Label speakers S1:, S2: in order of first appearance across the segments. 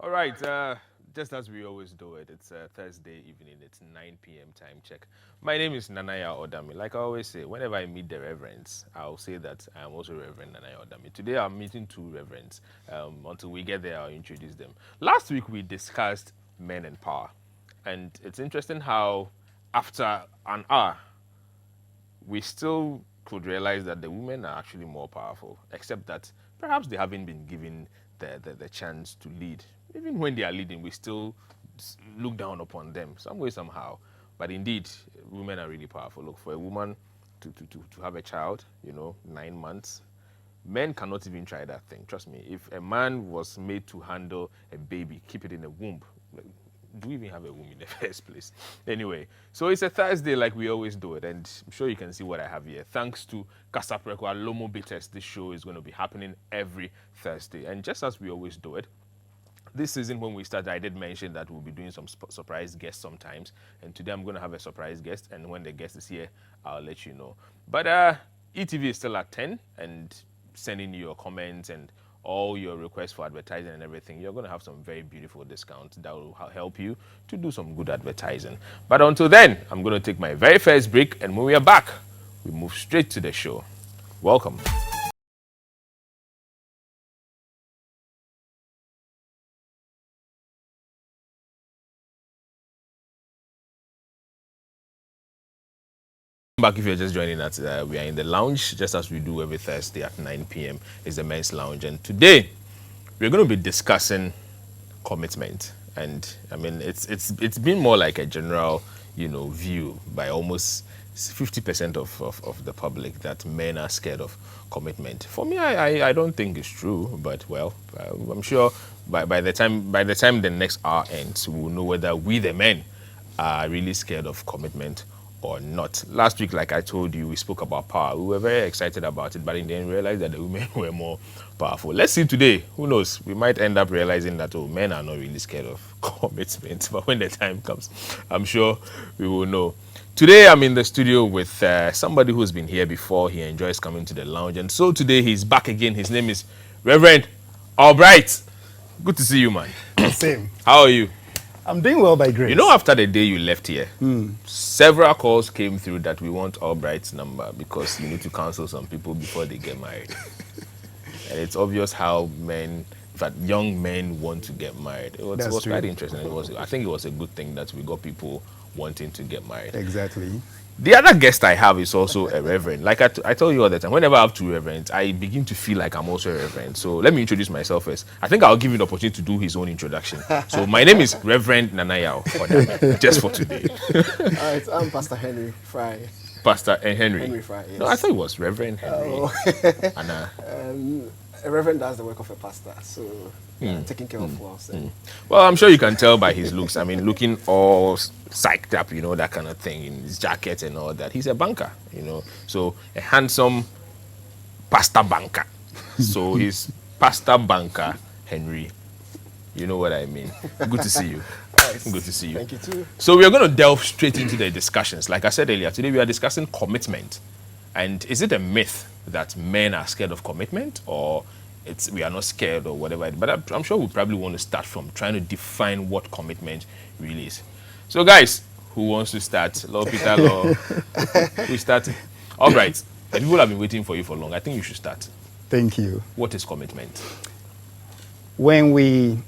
S1: All right, just as we always do it, it's Thursday evening, it's 9 p.m. time check. My name is Nanaya Odami. Like I always say, whenever I meet the reverends, I'll say that I am also Reverend Nanaya Odami. Today I'm meeting two reverends. Until we get there, I'll introduce them. Last week we discussed men and power. And it's interesting how after an hour, we still could realize that the women are actually more powerful, except that perhaps they haven't been given the chance to lead. Even when they are leading, we still look down upon them some way, somehow. But indeed, women are really powerful. Look, for a woman to have a child, 9 months, men cannot even try that thing. Trust me. If a man was made to handle a baby, keep it in a womb, do we even have a womb in the first place? Anyway, so it's a Thursday like we always do it, and I'm sure you can see what I have here. Thanks to Kasapreko Lomo Bitters, this show is going to be happening every Thursday. And just as we always do it, this season when we started, I did mention that we'll be doing some surprise guests sometimes. And today I'm going to have a surprise guest, and when the guest is here, I'll let you know. But eTV is still at 10, and sending you your comments and all your requests for advertising and everything, you're going to have some very beautiful discounts that will help you to do some good advertising. But until then, I'm going to take my very first break, and when we are back, we move straight to the show. Welcome. Back if you're just joining us, we are in the lounge just as we do every Thursday at 9 p.m. It's the men's lounge, and today we're going to be discussing commitment. And I mean, it's been more like a general, view by almost 50% of the public that men are scared of commitment. For me, I don't think it's true, but well, I'm sure by the time the next hour ends, we'll know whether we the men are really scared of commitment or not. Last week, like I told you, we spoke about power. We were very excited about it, but in the end, realized that the women were more powerful. Let's see today. Who knows? We might end up realizing that, men are not really scared of commitment. But when the time comes, I'm sure we will know. Today, I'm in the studio with somebody who's been here before. He enjoys coming to the lounge. And so today, he's back again. His name is Reverend Albright. Good to see you, man.
S2: Same.
S1: How are you?
S2: I'm doing well by grace.
S1: After the day you left here, several calls came through that we want Albright's number because you need to counsel some people before they get married. And it's obvious how young men want to get married. It was quite interesting. I think it was a good thing that we got people wanting to get married.
S2: Exactly.
S1: The other guest I have is also a reverend. Like I tell you all the time, whenever I have two reverends, I begin to feel like I'm also a reverend. So let me introduce myself first. I think I'll give him the opportunity to do his own introduction. So my name is Reverend Nanaya Odami, just for today.
S3: All right, I'm Pastor Henry Fry.
S1: Pastor Henry.
S3: Henry Fry, yes.
S1: No, I thought it was Reverend Henry.
S3: A reverend does the work of a pastor, so taking care of us.
S1: Well, I'm sure you can tell by his looks. I mean, looking all psyched up, that kind of thing, in his jacket and all that. He's a banker, so a handsome pastor banker. So he's Pastor Banker Henry. You know what I mean. Good to see you.
S3: Nice.
S1: Good to see you.
S3: Thank you too.
S1: So we are going to delve straight into the discussions. Like I said earlier, today we are discussing commitment. And is it a myth that men are scared of commitment, or we are not scared or whatever? But I'm sure we probably want to start from trying to define what commitment really is. So guys, who wants to start? Lord Peter, Lord, who started? All right. The people have been waiting for you for long. I think you should start.
S2: Thank you.
S1: What is commitment?
S2: When we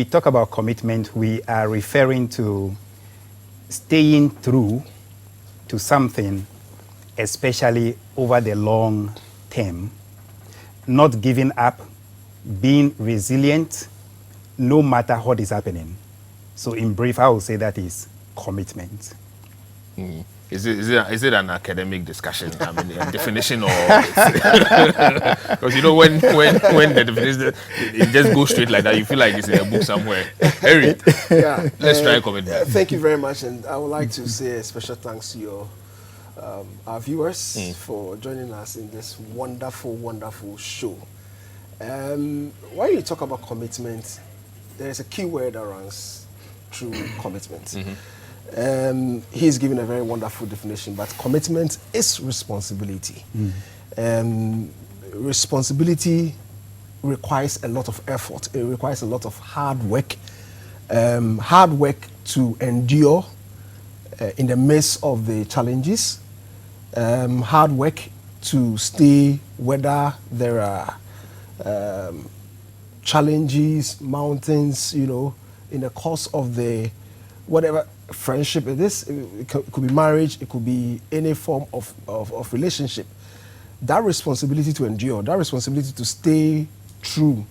S2: talk about commitment, we are referring to staying true to something, especially over the long term, not giving up, being resilient, no matter what is happening. So in brief, I would say that is commitment.
S1: Is it an academic discussion? I mean, a definition, or because when the definition it just goes straight like that, you feel like it's in a book somewhere. Harry,
S3: Yeah.
S1: let's try commitment.
S3: Thank you very much, and I would like to say a special thanks to our viewers for joining us in this wonderful, wonderful show. When you talk about commitment, there is a key word that runs through commitment. He's given a very wonderful definition, but commitment is responsibility. Responsibility requires a lot of effort. It requires a lot of hard work to endure in the midst of the challenges, hard work to stay whether there are challenges, mountains, in the course of the whatever friendship it is. It could be marriage, it could be any form of relationship. That responsibility to endure, that responsibility to stay true,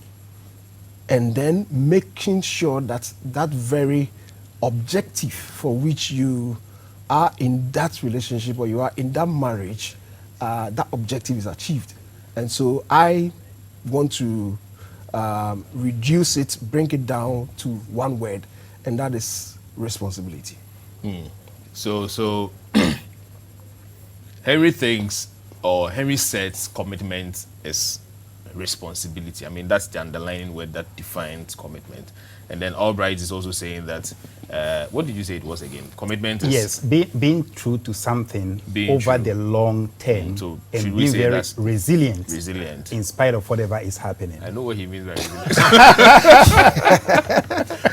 S3: and then making sure that that very objective for which you are in that relationship or you are in that marriage, that objective is achieved. And so I want to reduce it, bring it down to one word, and that is responsibility.
S1: So Henry thinks, or Henry says, commitment is responsibility. I mean, that's the underlying word that defines commitment. And then Albright is also saying that, what did you say it was again? Commitment is...
S2: Yes, being true to something over
S1: true.
S2: the long term,
S1: So
S2: and
S1: should we
S2: being
S1: say
S2: very
S1: that's
S2: resilient in spite of whatever is happening.
S1: I know what he means by resilient.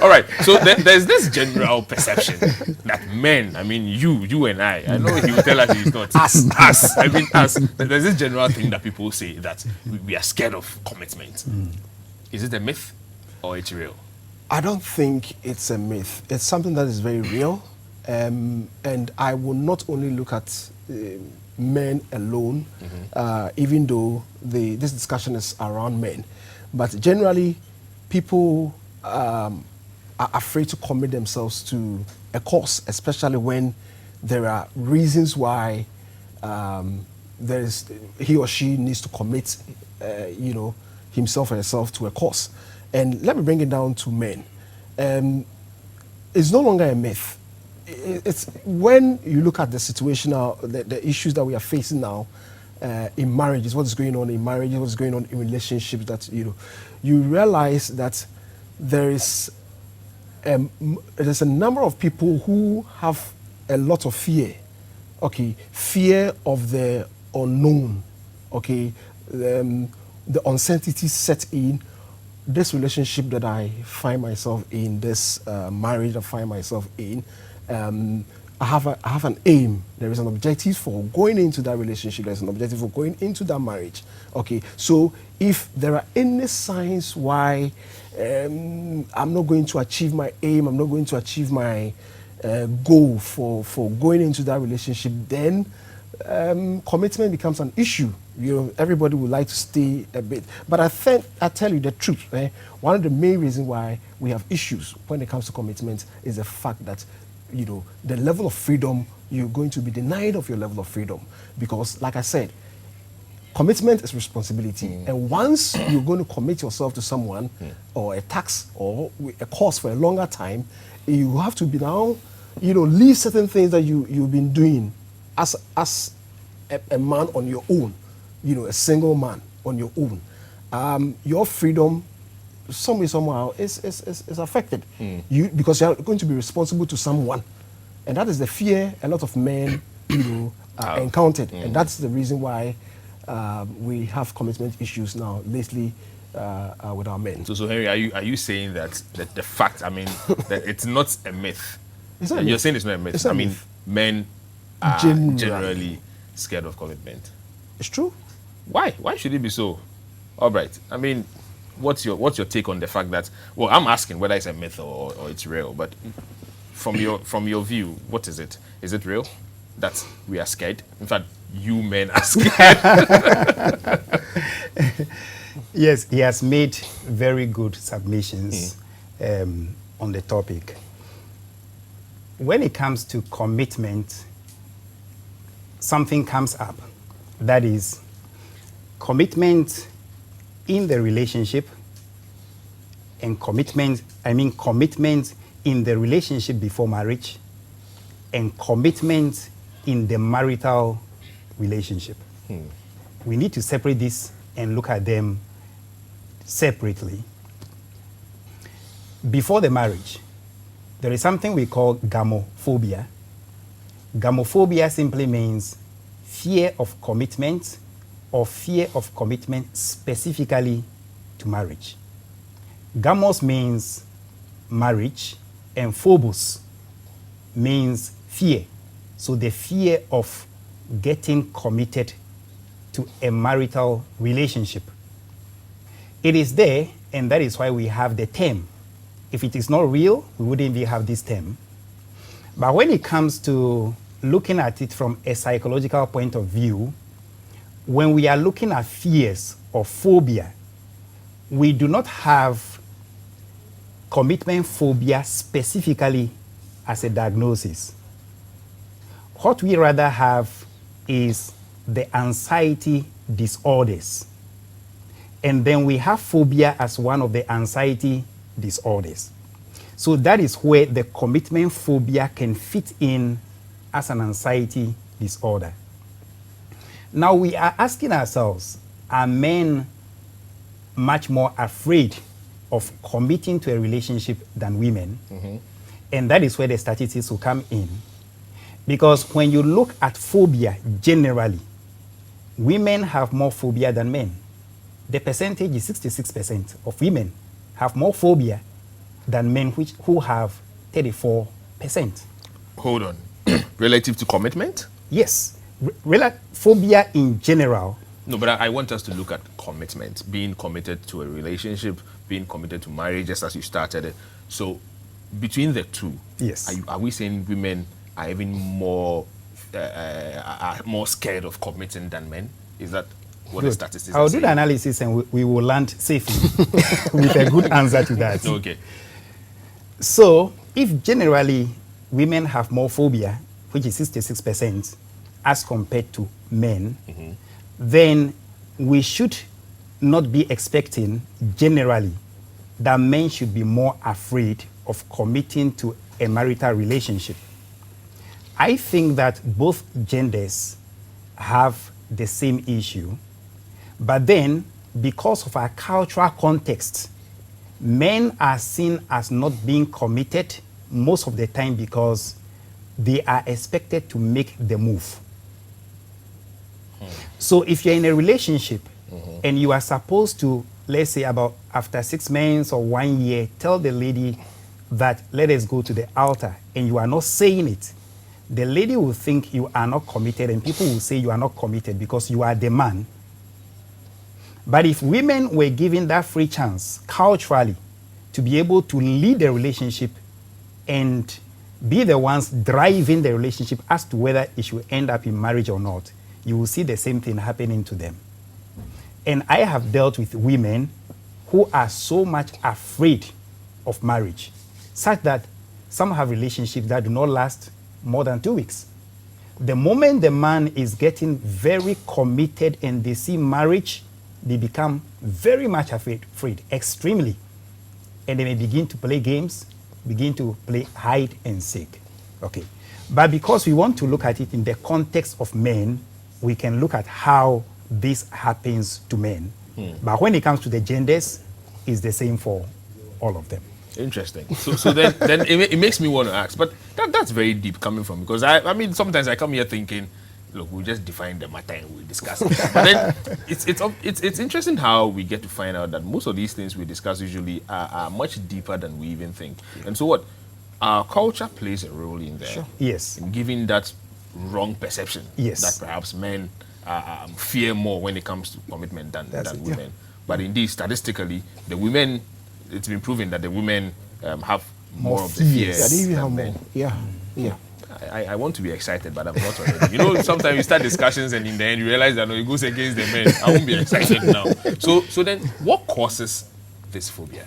S1: All right, so there's this general perception that men, I mean you and I know he will tell us he's not. Us. I mean us. There's this general thing that people say that we are scared of commitment. Is it a myth or it's real?
S3: I don't think it's a myth. It's something that is very real. And I will not only look at men alone, even though this discussion is around men. But generally, people are afraid to commit themselves to a cause, especially when there are reasons why he or she needs to commit, himself or herself to a cause. And let me bring it down to men. It's no longer a myth. It's when you look at the situation now, the issues that we are facing now in marriages, what is going on in marriages, what is going on in relationships, that you realize that there's a number of people who have a lot of fear. Okay, fear of the unknown. Okay, the uncertainty set in. This relationship that I find myself in, this marriage I find myself in, I have an aim. There is an objective for going into that relationship. There's an objective for going into that marriage. Okay, so if there are any signs why I'm not going to achieve my aim, I'm not going to achieve my goal for going into that relationship, then commitment becomes an issue. Everybody would like to stay a bit. But I tell you the truth. One of the main reasons why we have issues when it comes to commitment is the fact that, the level of freedom, you're going to be denied of your level of freedom. Because, like I said, commitment is responsibility. And once you're going to commit yourself to someone or a task or a cause for a longer time, you have to be now, leave certain things that you've been doing as a man on your own. A single man on your own, your freedom, somehow is affected. Because you're going to be responsible to someone, and that is the fear a lot of men, encountered, and that's the reason why we have commitment issues now lately with our men.
S1: So Henry, are you saying that the fact? I mean, that it's not a myth.
S3: It's not a
S1: You're
S3: myth.
S1: saying it's not a myth.
S3: It's not
S1: I
S3: a
S1: mean,
S3: myth.
S1: men are generally scared of commitment.
S3: It's true.
S1: Why? Why should it be so? All right. I mean, what's your take on the fact that? Well, I'm asking whether it's a myth or it's real. But from your view, what is it? Is it real that we are scared? In fact, you men are scared.
S2: Yes, he has made very good submissions on the topic. When it comes to commitment, something comes up. That is commitment in the relationship, and commitment in the relationship before marriage, and commitment in the marital relationship. We need to separate this and look at them separately. Before the marriage, there is something we call gamophobia. Gamophobia simply means fear of commitment, or fear of commitment specifically to marriage. Gamos means marriage, and phobos means fear. So the fear of getting committed to a marital relationship. It is there, and that is why we have the term. If it is not real, we wouldn't even have this term. But when it comes to looking at it from a psychological point of view, when we are looking at fears or phobia, we do not have commitment phobia specifically as a diagnosis. What we rather have is the anxiety disorders. And then we have phobia as one of the anxiety disorders. So that is where the commitment phobia can fit in as an anxiety disorder. Now we are asking ourselves, are men much more afraid of committing to a relationship than women? Mm-hmm. And that is where the statistics will come in. Because when you look at phobia generally, women have more phobia than men. The percentage is 66% of women have more phobia than men who have 34%.
S1: Hold on. Relative to commitment?
S2: Yes. Phobia in general.
S1: No, but I want us to look at commitment, being committed to a relationship, being committed to marriage, just as you started it. So between the two,
S2: yes,
S1: are we saying women are even more scared of committing than men? Is that what the statistics
S2: I'll
S1: are
S2: do
S1: saying?
S2: the analysis and we will land safely with a good answer to that.
S1: Okay.
S2: So if generally women have more phobia, which is 66%, as compared to men, mm-hmm, then we should not be expecting generally that men should be more afraid of committing to a marital relationship. I think that both genders have the same issue, but then because of our cultural context, men are seen as not being committed most of the time because they are expected to make the move. So if you're in a relationship, mm-hmm, and you are supposed to, let's say about after 6 months or 1 year, tell the lady that let us go to the altar, and you are not saying it, the lady will think you are not committed, and people will say you are not committed because you are the man. But if women were given that free chance culturally to be able to lead the relationship and be the ones driving the relationship as to whether it should end up in marriage or not, you will see the same thing happening to them. And I have dealt with women who are so much afraid of marriage, such that some have relationships that do not last more than 2 weeks. The moment the man is getting very committed and they see marriage, they become very much afraid, extremely. And they may begin to play games, begin to play hide and seek. Okay. But because we want to look at it in the context of men, we can look at how this happens to men. But when it comes to the genders, it's the same for all of them.
S1: Interesting. So then it makes me want to ask, but that's very deep coming from, because I mean, sometimes I come here thinking, look, we'll just define the matter and we'll discuss it. But then it's interesting how we get to find out that most of these things we discuss usually are much deeper than we even think. And so what? Our culture plays a role in there.
S2: Sure. Yes.
S1: In giving that wrong perception.
S2: Yes.
S1: That perhaps men fear more when it comes to commitment than women. Yeah. But indeed, statistically, the women, it's been proven that the women have more of the fears than men.
S3: Yeah. Yeah.
S1: I want to be excited, but I'm not already. You know, sometimes you start discussions and in the end you realize that no, it goes against the men. I won't be excited now. So then, what causes this phobia?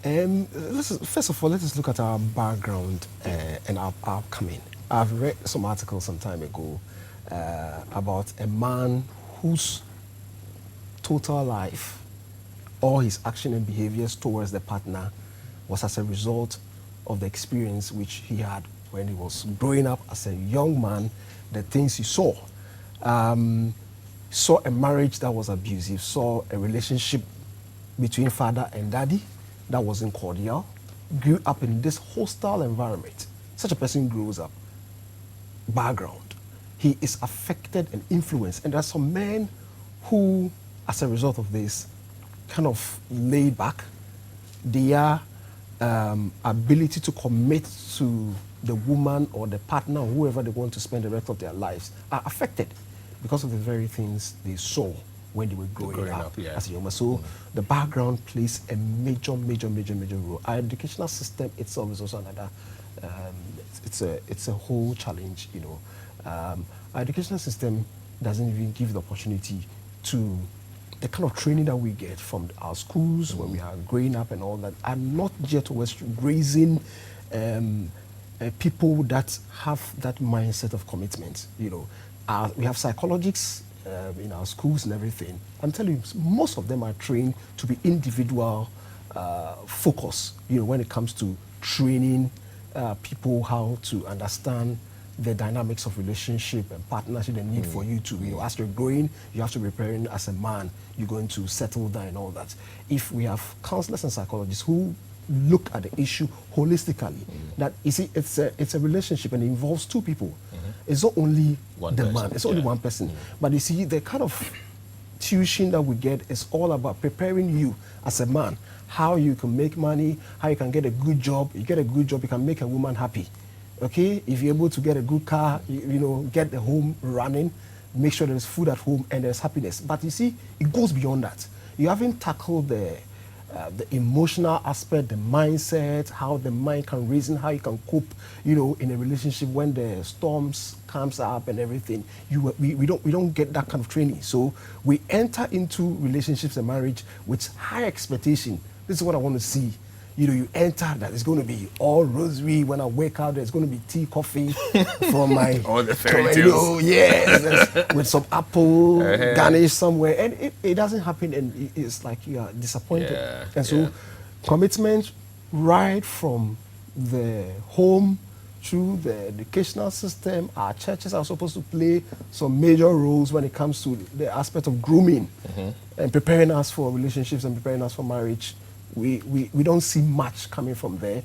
S3: First of all, let us look at our background and our upcoming. I've read some articles some time ago about a man whose total life, all his action and behaviors towards the partner was as a result of the experience which he had when he was growing up as a young man, the things he saw. Saw a marriage that was abusive, saw a relationship between father and daddy that wasn't cordial, grew up in this hostile environment. Such a person grows up. Background. He is affected and influenced. And there are some men who, as a result of this, kind of laid back, their ability to commit to the woman or the partner or whoever they want to spend the rest of their lives are affected because of the very things they saw when they were growing up
S1: yeah.
S3: as a young man. So the background plays a major role. Our educational system itself is also another. It's a whole challenge, you know. Our educational system doesn't even give the opportunity to the kind of training that we get from our schools when we are growing up and all that are not yet towards raising people that have that mindset of commitment. You know, we have psychologists in our schools and everything. I'm telling you, most of them are trained to be individual focus. You know, when it comes to training people how to understand the dynamics of relationship and partnership, the need for you to, you know, as you're growing, you have to be preparing as a man, you're going to settle down and all that. If we have counselors and psychologists who look at the issue holistically, that you see, it's a relationship and it involves two people. It's not only
S1: One
S3: the
S1: person,
S3: man, it's only one person. But you see, the kind of tuition that we get is all about preparing you as a man, how you can make money, how you can get a good job. You get a good job, you can make a woman happy. Okay, if you're able to get a good car, you know, get the home running, make sure there's food at home and there's happiness. But you see, it goes beyond that. You haven't tackled the emotional aspect, the mindset, how the mind can reason, how you can cope, you know, in a relationship when the storms comes up and everything. We don't get that kind of training. So we enter into relationships and marriage with high expectation. This is what I want to see. You know, you enter that it's going to be all rosary. When I wake up, there's going to be tea, coffee from my
S1: all the fairy tales.
S3: Yes, with some apple garnish somewhere, and it doesn't happen, and it's like you are disappointed.
S1: Yeah,
S3: And so, commitment right from the home through the educational system, our churches are supposed to play some major roles when it comes to the aspect of grooming and preparing us for relationships and preparing us for marriage. We don't see much coming from there.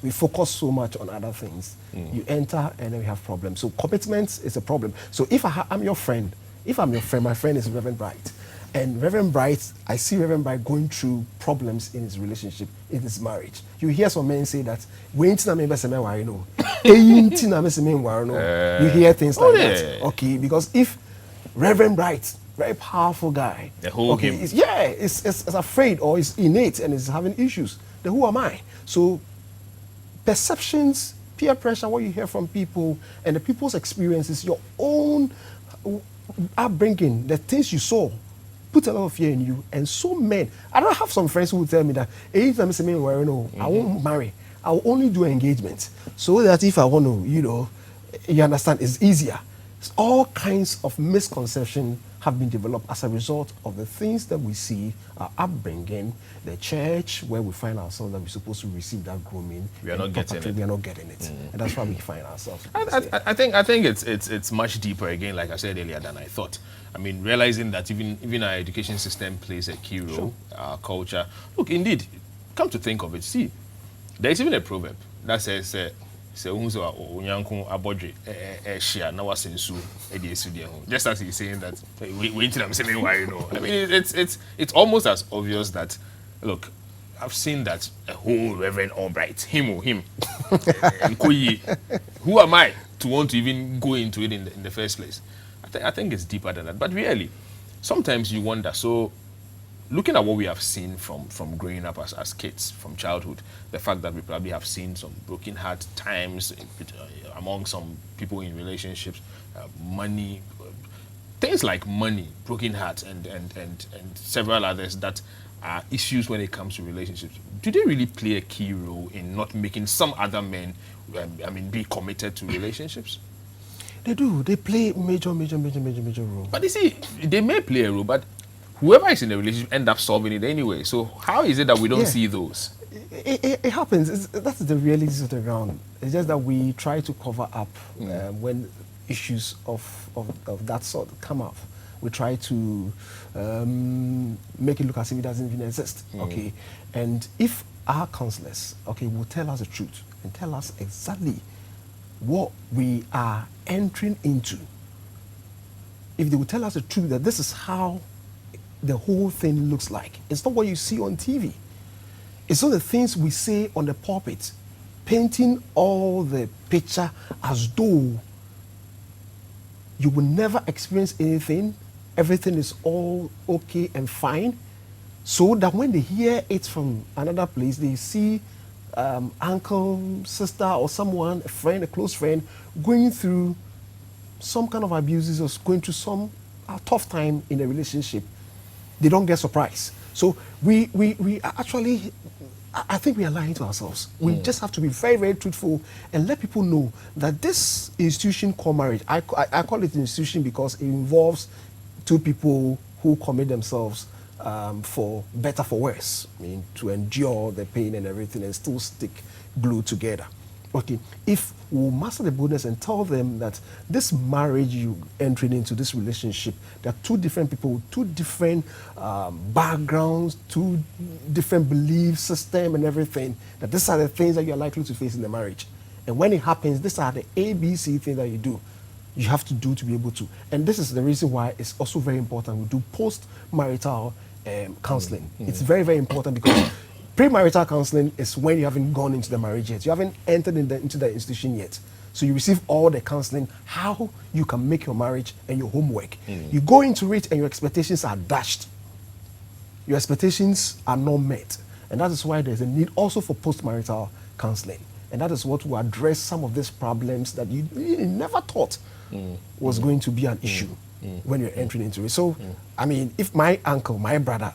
S3: We focus so much on other things. You enter and then we have problems. So commitment is a problem. So if I'm your friend, my friend is Reverend Bright. And Reverend Bright, I see Reverend Bright going through problems in his relationship, in his marriage. You hear some men say that, you hear things like that. Okay, because if Reverend Bright, very powerful guy,
S1: the whole
S3: okay, is afraid or is innate and is having issues, then who am I? So perceptions, peer pressure, what you hear from people, and the people's experiences, your own upbringing, the things you saw, put a lot of fear in you. And so men, I don't have some friends who will tell me that anytime I won't marry, I will only do engagement, so that if I want to, you understand, it's easier. It's all kinds of misconception have been developed as a result of the things that we see, our upbringing, the church where we find ourselves that we're supposed to receive that grooming.
S1: We are not getting it.
S3: We are not getting it, and that's why we find ourselves.
S1: I think it's much deeper again, like I said earlier, than I thought. I mean, realizing that even our education system plays a key role, our culture. Look, indeed, come to think of it, see, there is even a proverb that says, just as he's saying that, I mean, it's almost as obvious that, look, I've seen that a whole Reverend Albright, him, who am I to want to even go into it in the first place? I think it's deeper than that. But really, sometimes you wonder, so looking at what we have seen from growing up as kids, from childhood, the fact that we probably have seen some broken heart times among some people in relationships, money, things like money, broken hearts, and several others that are issues when it comes to relationships. Do they really play a key role in not making some other men, be committed to relationships?
S3: They do. They play major role.
S1: But you see, they may play a role, but whoever is in the relationship end up solving it anyway. So how is it that we don't see those?
S3: It happens. That's the reality of the ground. It's just that we try to cover up when issues of that sort come up. We try to make it look as if it doesn't even exist. Okay, and if our counselors, will tell us the truth and tell us exactly what we are entering into, if they will tell us the truth that this is how the whole thing looks like. It's not what you see on TV. It's not the things we say on the pulpit, painting all the picture as though you will never experience anything. Everything is all okay and fine. So that when they hear it from another place, they see uncle, sister, or someone, a friend, a close friend, going through some kind of abuses or going through some tough time in a relationship, they don't get surprised. So we actually, I think we are lying to ourselves. We just have to be very, very truthful and let people know that this institution called marriage, I call it an institution because it involves two people who commit themselves for better, for worse, I mean, to endure the pain and everything and still stick glued together. Okay, if we master the boldness and tell them that this marriage you entering into, this relationship, there are two different people, two different backgrounds, two different belief system and everything, that these are the things that you're likely to face in the marriage. And when it happens, these are the ABC things that you do. You have to do to be able to. And this is the reason why it's also very important we do post-marital counseling. It's very, very important because premarital counseling is when you haven't gone into the marriage yet. You haven't entered into the institution yet. So you receive all the counseling, how you can make your marriage and your homework. You go into it and your expectations are dashed. Your expectations are not met. And that is why there's a need also for post-marital counseling. And that is what will address some of these problems that you never thought was going to be an issue when you're entering into it. So, I mean, if my uncle, my brother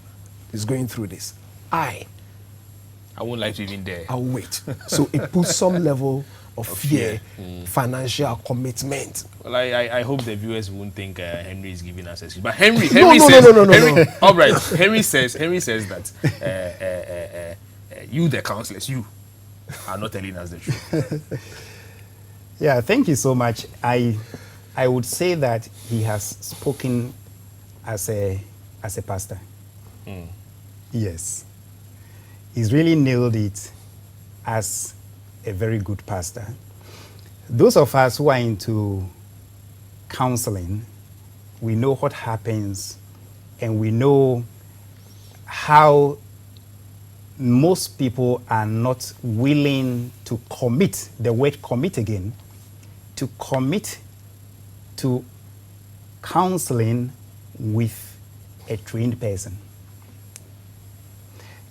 S3: is going through this, I
S1: won't like to even dare.
S3: I'll wait. So it puts some level of fear, financial commitment.
S1: Well, I hope the viewers won't think Henry is giving us excuse. But Henry
S3: No.
S1: All right. Henry says that you, the counselors, you are not telling us the truth.
S2: Yeah, thank you so much. I would say that he has spoken as a pastor. Yes. He's really nailed it as a very good pastor. Those of us who are into counseling, we know what happens and we know how most people are not willing to commit, the word commit again, to commit to counseling with a trained person.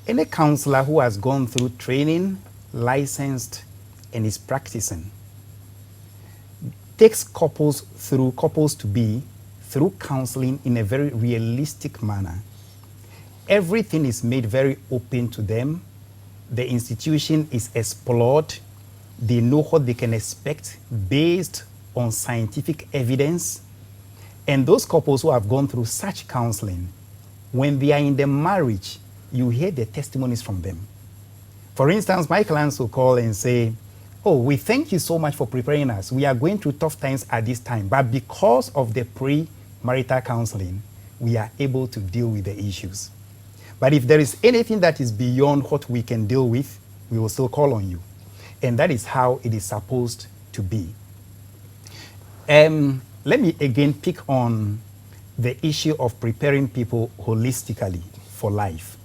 S2: Any counselor who has gone through training, licensed, and is practicing, takes couples to be through counseling in a very realistic manner. Everything is made very open to them. The institution is explored. They know what they can expect based on scientific evidence. And those couples who have gone through such counseling, when they are in the marriage, you hear the testimonies from them. For instance, my clients will call and say, oh, we thank you so much for preparing us. We are going through tough times at this time, but because of the pre-marital counseling, we are able to deal with the issues. But if there is anything that is beyond what we can deal with, we will still call on you. And that is how it is supposed to be. Let me again pick on the issue of preparing people holistically for life.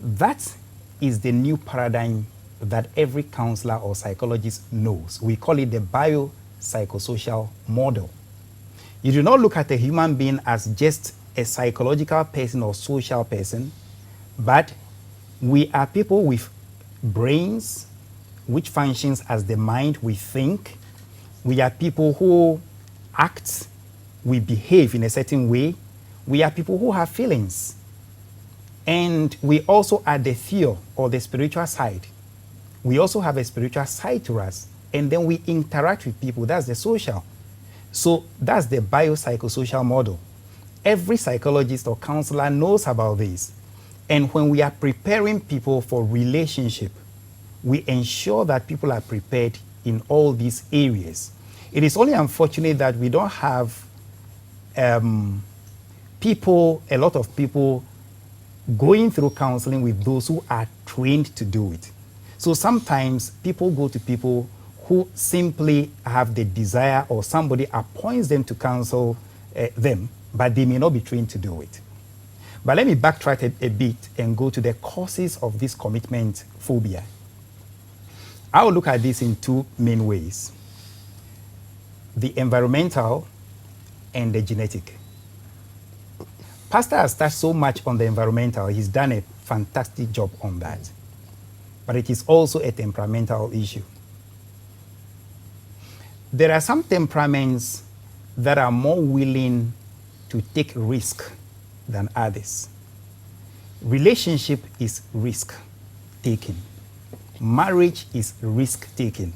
S2: That is the new paradigm that every counselor or psychologist knows. We call it the biopsychosocial model. You do not look at a human being as just a psychological person or social person, but we are people with brains which functions as the mind. We think. We are people who act, we behave in a certain way. We are people who have feelings. And we also are the theo, or the spiritual side. We also have a spiritual side to us. And then we interact with people. That's the social. So that's the biopsychosocial model. Every psychologist or counselor knows about this. And when we are preparing people for relationship, we ensure that people are prepared in all these areas. It is only unfortunate that we don't have a lot of people going through counseling with those who are trained to do it. So sometimes people go to people who simply have the desire, or somebody appoints them to counsel them, but they may not be trained to do it. But let me backtrack a bit and go to the causes of this commitment phobia. I will look at this in two main ways: the environmental and the genetic. Pastor has touched so much on the environmental. He's done a fantastic job on that. But it is also a temperamental issue. There are some temperaments that are more willing to take risk than others. Relationship is risk taking. Marriage is risk taking.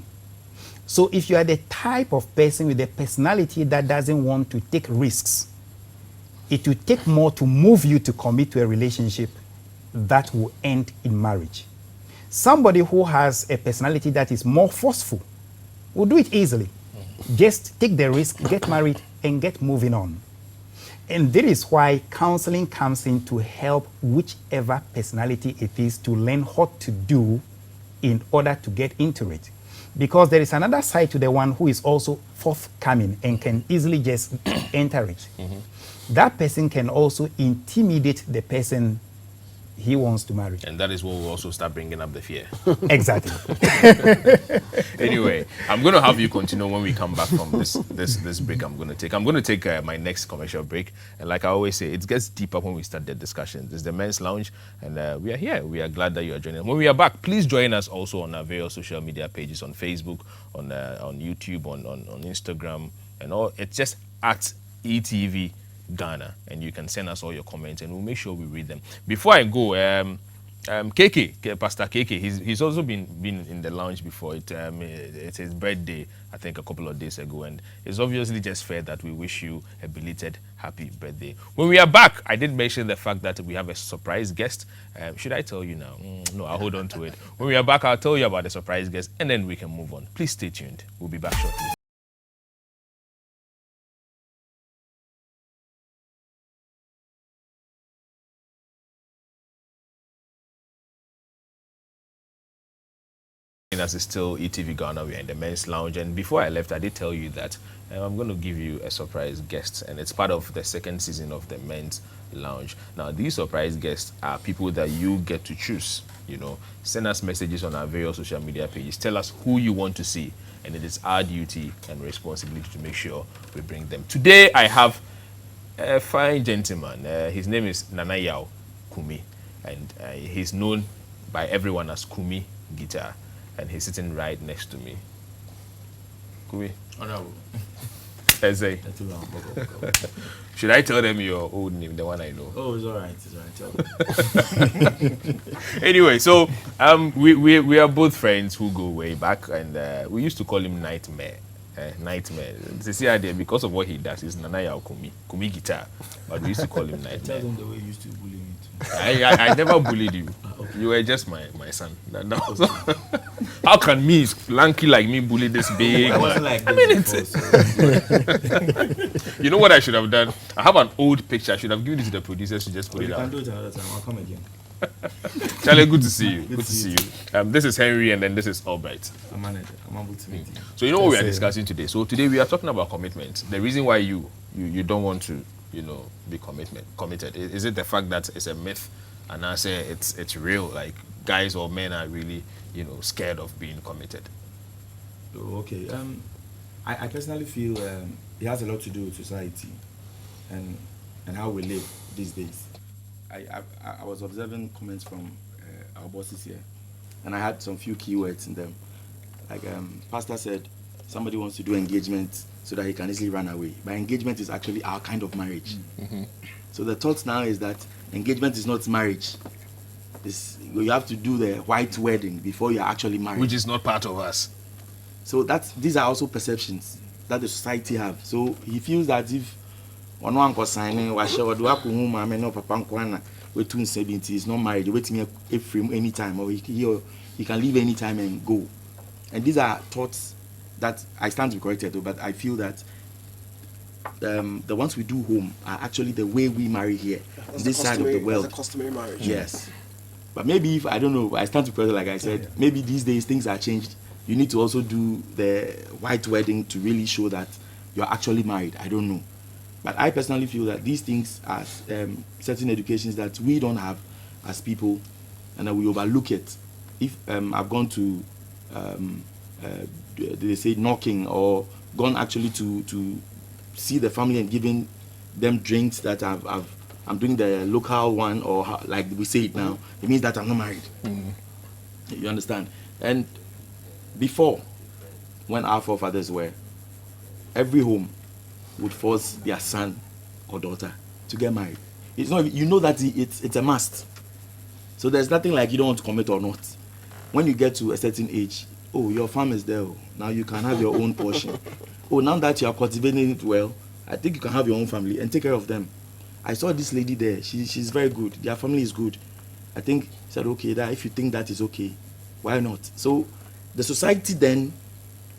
S2: So if you are the type of person with a personality that doesn't want to take risks, it will take more to move you to commit to a relationship that will end in marriage. Somebody who has a personality that is more forceful will do it easily. Just take the risk, get married, and get moving on. And that is why counseling comes in to help whichever personality it is to learn what to do in order to get into it. Because there is another side to the one who is also forthcoming and can easily just enter it. That person can also intimidate the person he wants to marry.
S1: And that is what will also start bringing up the fear.
S2: Exactly.
S1: Anyway, I'm going to have you continue when we come back from this break I'm going to take. I'm going to take my next commercial break. And like I always say, it gets deeper when we start the discussions. It's the Men's Lounge, and we are here. We are glad that you are joining us. When we are back, please join us also on our various social media pages, on Facebook, on YouTube, on Instagram, and all. It's just at eTVGhana, and you can send us all your comments, and we'll make sure we read them. Before I go, KK, Pastor KK, he's also been in the lounge before. It's his birthday, I think, a couple of days ago, and it's obviously just fair that we wish you a belated happy birthday. When we are back, I did mention the fact that we have a surprise guest. Should I tell you now? No, I'll hold on to it. When we are back, I'll tell you about the surprise guest, and then we can move on. Please stay tuned. We'll be back shortly. As it's still eTVGhana, we are in the Men's Lounge, and before I left, I did tell you that I'm going to give you a surprise guest, and it's part of the second season of the Men's Lounge. Now, these surprise guests are people that you get to choose. You know, send us messages on our various social media pages. Tell us who you want to see, and it is our duty and responsibility to make sure we bring them. Today, I have a fine gentleman. His name is Nanayao Kumi, and he's known by everyone as Kumi Guitar. And he's sitting right next to me. Kumi.
S4: Honorable.
S1: Eze. Should I tell them your old name, the one I know?
S4: Oh, it's all right. Tell them.
S1: Anyway, so we are both friends who go way back, and we used to call him Nightmare. Nightmare. Because of what he does, he's Nanaya Kumi Guitar. But we used to call him Nightmare.
S4: Tell them the way you used to bully me too.
S1: I never bullied you. Okay. You were just my son. How can me, lanky like me, bully this big?
S4: I wasn't like this
S1: before, so. You know what I should have done? I have an old picture. I should have given it to the producers to just put it out.
S4: You can do it another time. I'll come again.
S1: Charlie, good to see you. Good to see you. This is Henry, and then this is Albright.
S4: I'm able to meet you.
S1: So you know what we are discussing today. So today we are talking about commitment. The reason why you don't want to, be committed. Is it the fact that it's a myth, and I say it's real? Like guys or men are really, scared of being committed.
S4: Oh, okay. I personally feel it has a lot to do with society, and how we live these days. I was observing comments from our bosses here, and I had some few keywords in them. Like Pastor said, somebody wants to do engagement so that he can easily run away. But engagement is actually our kind of marriage. Mm-hmm. So the thought now is that engagement is not marriage. You have to do the white wedding before you are actually married.
S1: Which is not part of us.
S4: So these are also perceptions that the society have. So he feels that if one uncle signing wait to 70 is not married, waiting from any time, or he can leave any time and go. And these are thoughts that I stand to be corrected, but I feel that the ones we do home are actually the way we marry here, this side of the world.
S3: That's a customary marriage.
S4: Yes. But maybe if I don't know, I stand to be corrected, like I said, maybe these days things are changed. You need to also do the white wedding to really show that you're actually married. I don't know. But I personally feel that these things are certain educations that we don't have as people, and that we overlook it. If I've gone to, they say knocking, or gone actually to see the family and giving them drinks that I'm doing the local one, or like we say it now, it means that I'm not married. You understand? And before, when our forefathers were, every home would force their son or daughter to get married. It's not, you know that it's a must. So there's nothing like you don't want to commit or not. When you get to a certain age, oh, your farm is there. Oh, now you can have your own portion. Oh, now that you are cultivating it well, I think you can have your own family and take care of them. I saw this lady there. She's very good. Their family is good. I think said, okay, that if you think that is okay, why not? So the society then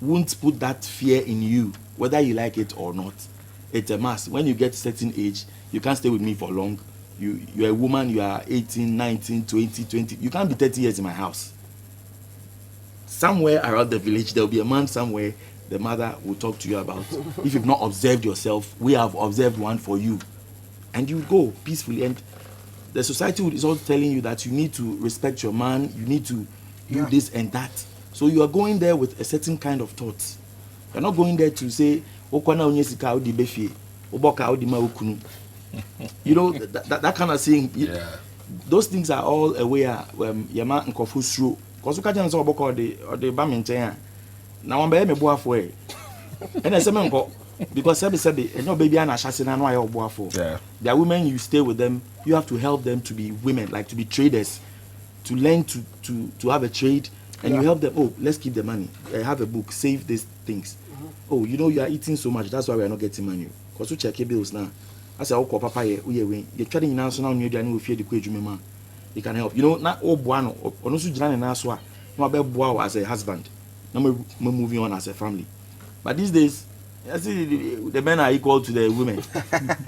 S4: won't put that fear in you, whether you like it or not. It's a must. When you get a certain age, you can't stay with me for long. You're a woman, you are 18, 19, 20. You can't be 30 years in my house. Somewhere around the village, there'll be a man somewhere the mother will talk to you about. If you've not observed yourself, we have observed one for you. And you go peacefully. And the society is also telling you that you need to respect your man, you need to do this and that. So you are going there with a certain kind of thoughts. You're not going there to say, you know, that kind of thing.
S1: Yeah.
S4: Those things are all aware your man and through. Because you can't say about the badminton. Now I'm baby boy for it. And I say, because sabi, and your baby and assassin and why boy for.
S1: Yeah.
S4: There are women, you stay with them, you have to help them to be women, like to be traders, to learn to have a trade, and you help them. Oh, let's keep the money. I have a book, save these things. Oh, you know you are eating so much, that's why we are not getting money. Because we check your bills now. I say, oh, papa, you're trading in answer now, you don't fear the quid, you can help. You know, not all buano, or no sujan and aswa, no about boa as a husband. No more moving on as a family. But these days, I see the men are equal to the women.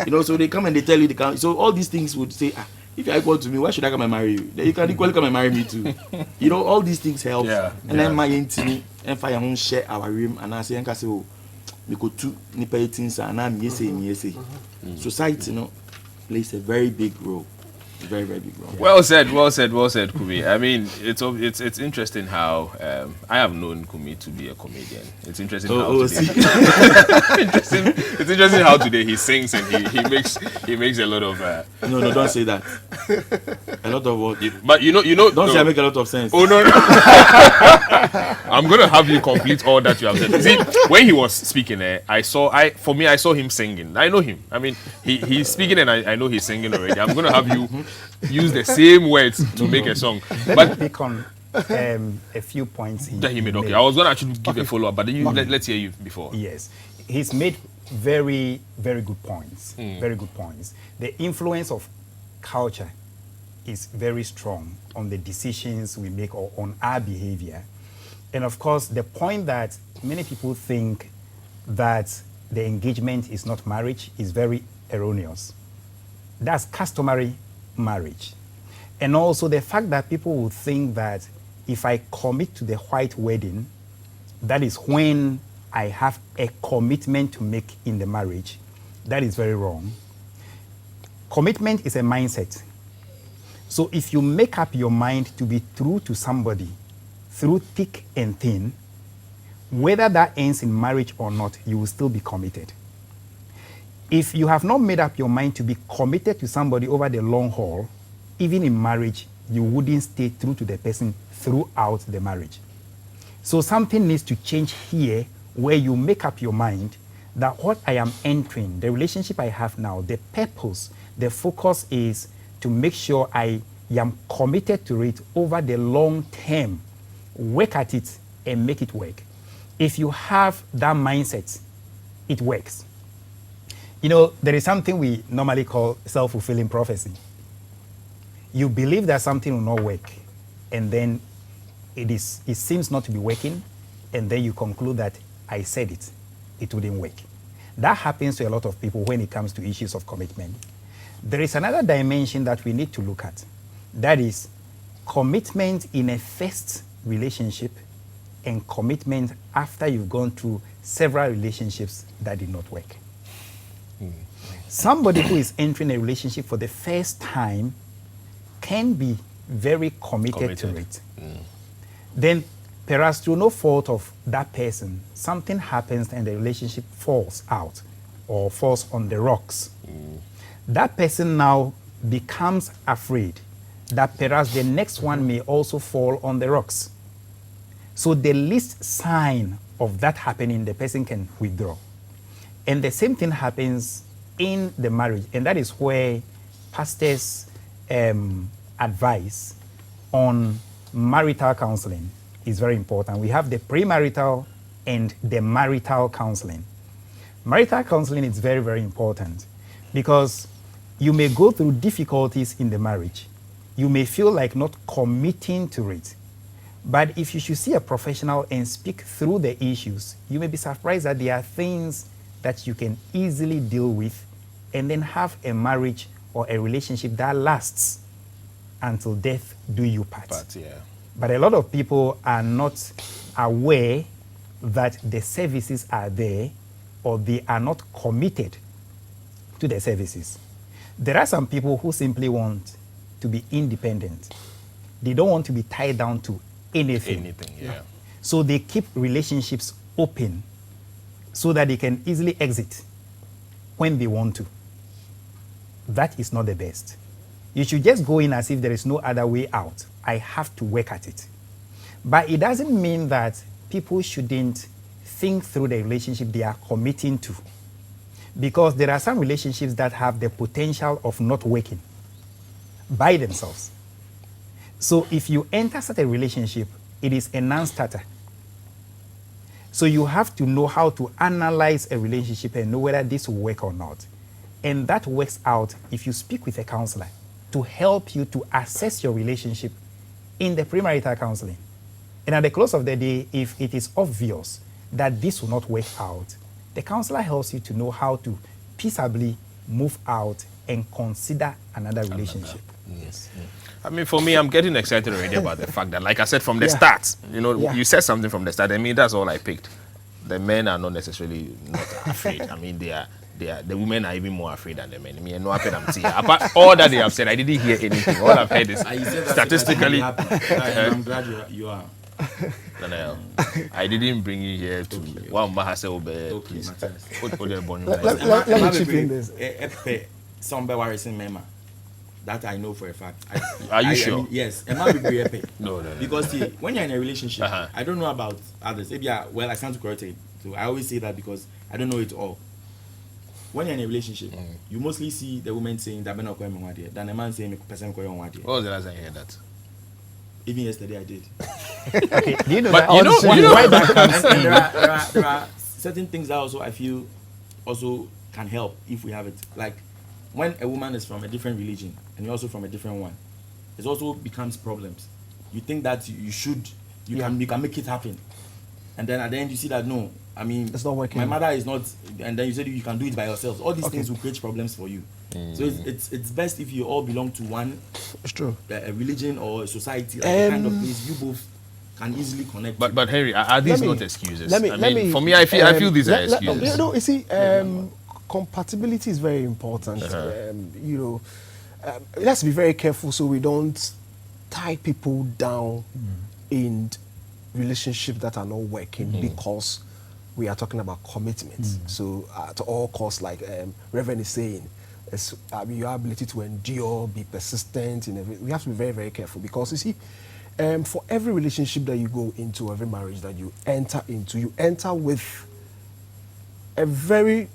S4: You know, so they come and they tell you, so all these things would say, if you're equal to me, why should I come and marry you? You can equally come and marry me too. You know, all these things help.
S1: Yeah.
S4: And then my intimate and fire won't share our room, and I say, oh, we go to nipa things and I'm yes. Society, you know, plays a very big role. Very, very big role.
S1: Well said, Kumi. I mean, it's interesting how I have known Kumi to be a comedian. It's interesting it's interesting how today he sings and he makes a lot of
S4: no, don't say that. A lot of what?
S1: But you know
S4: don't say I make a lot of sense.
S1: Oh no. I'm gonna have you complete all that you have said. See, when he was speaking I saw him singing. I know him. I mean, he's speaking and I know he's singing already. I'm gonna have you use the same words to make a song.
S2: Let me pick on a few points
S1: that he made. Okay, I was going to actually give a follow-up, but let's hear you before.
S2: Yes, he's made very, very good points. Very good points. The influence of culture is very strong on the decisions we make or on our behavior. And of course, the point that many people think that the engagement is not marriage is very erroneous. That's customary marriage. And also the fact that people will think that if I commit to the white wedding, that is when I have a commitment to make in the marriage. That is very wrong. Commitment is a mindset. So if you make up your mind to be true to somebody through thick and thin, whether that ends in marriage or not, you will still be committed. If you have not made up your mind to be committed to somebody over the long haul, even in marriage, you wouldn't stay true to the person throughout the marriage. So something needs to change here where you make up your mind that what I am entering, the relationship I have now, the purpose, the focus is to make sure I am committed to it over the long term. Work at it and make it work. If you have that mindset, it works. You know, there is something we normally call self-fulfilling prophecy. You believe that something will not work, and then it seems not to be working, and then you conclude that I said it wouldn't work. That happens to a lot of people when it comes to issues of commitment. There is another dimension that we need to look at. That is commitment in a first relationship and commitment after you've gone through several relationships that did not work. Somebody who is entering a relationship for the first time can be very committed to it. Then, perhaps through no fault of that person, something happens and the relationship falls out or falls on the rocks. That person now becomes afraid that perhaps the next one may also fall on the rocks. So the least sign of that happening, the person can withdraw. And the same thing happens in the marriage, and that is where pastors' advice on marital counseling is very important. We have the premarital and the marital counseling. Marital counseling is very, very important because you may go through difficulties in the marriage. You may feel like not committing to it. But if you should see a professional and speak through the issues, you may be surprised that there are things that you can easily deal with and then have a marriage or a relationship that lasts until death do you part. But a lot of people are not aware that the services are there, or they are not committed to the services. There are some people who simply want to be independent. They don't want to be tied down to anything. So they keep relationships open so that they can easily exit when they want to. That is not the best. You should just go in as if there is no other way out. I have to work at it. But it doesn't mean that people shouldn't think through the relationship they are committing to. Because there are some relationships that have the potential of not working by themselves. So if you enter such a relationship, it is a non-starter. So you have to know how to analyze a relationship and know whether this will work or not. And that works out if you speak with a counselor to help you to assess your relationship in the premarital counseling. And at the close of the day, if it is obvious that this will not work out, the counselor helps you to know how to peaceably move out and consider another relationship.
S1: Yes. I mean, for me, I'm getting excited already about the fact that, like I said from the start, you said something from the start. I mean, that's all I picked. The men are not necessarily not afraid. I mean, the women are even more afraid than the men. I mean, no apart all that they have said, I didn't hear anything. All I've heard is statistically.
S4: I'm glad you are.
S1: No, I didn't bring you here to. Wow, please.
S3: Let me chip in this.
S4: Somebody worrisome member. That I know for a fact.
S1: Are you sure?
S4: I mean, yes. Am I be happy?
S1: No.
S4: Because see, when you're in a relationship, I don't know about others. Maybe I stand to correct it. So I always say that because I don't know it all. When you're in a relationship, you mostly see the woman saying that I'm not going on than the man saying person going on.
S1: What was the last time you heard that?
S4: Even yesterday I did.
S2: Okay. Do you know
S1: but
S2: that?
S1: you know
S2: why that comes in?
S4: There are certain things that also I feel also can help if we have it. Like when a woman is from a different religion and you're also from a different one, it also becomes problems. You think that you can make it happen, and then at the end you see that no, I mean
S3: it's not working.
S4: My mother is not, and then you said you can do it by yourself. All these things will create problems for you. So it's best if you all belong to one.
S3: It's true.
S4: A religion or a society, like the kind of place you both can easily connect.
S1: But Henry, are these not excuses?
S3: Let me.
S1: For me, I feel these are excuses.
S3: You see, compatibility is very important. Let's be very careful so we don't tie people down in relationships that are not working because we are talking about commitment. So at all costs, like Reverend is saying, your ability to endure, be persistent in everything. We have to be very, very careful because you see, for every relationship that you go into, every marriage that you enter into, you enter with a very,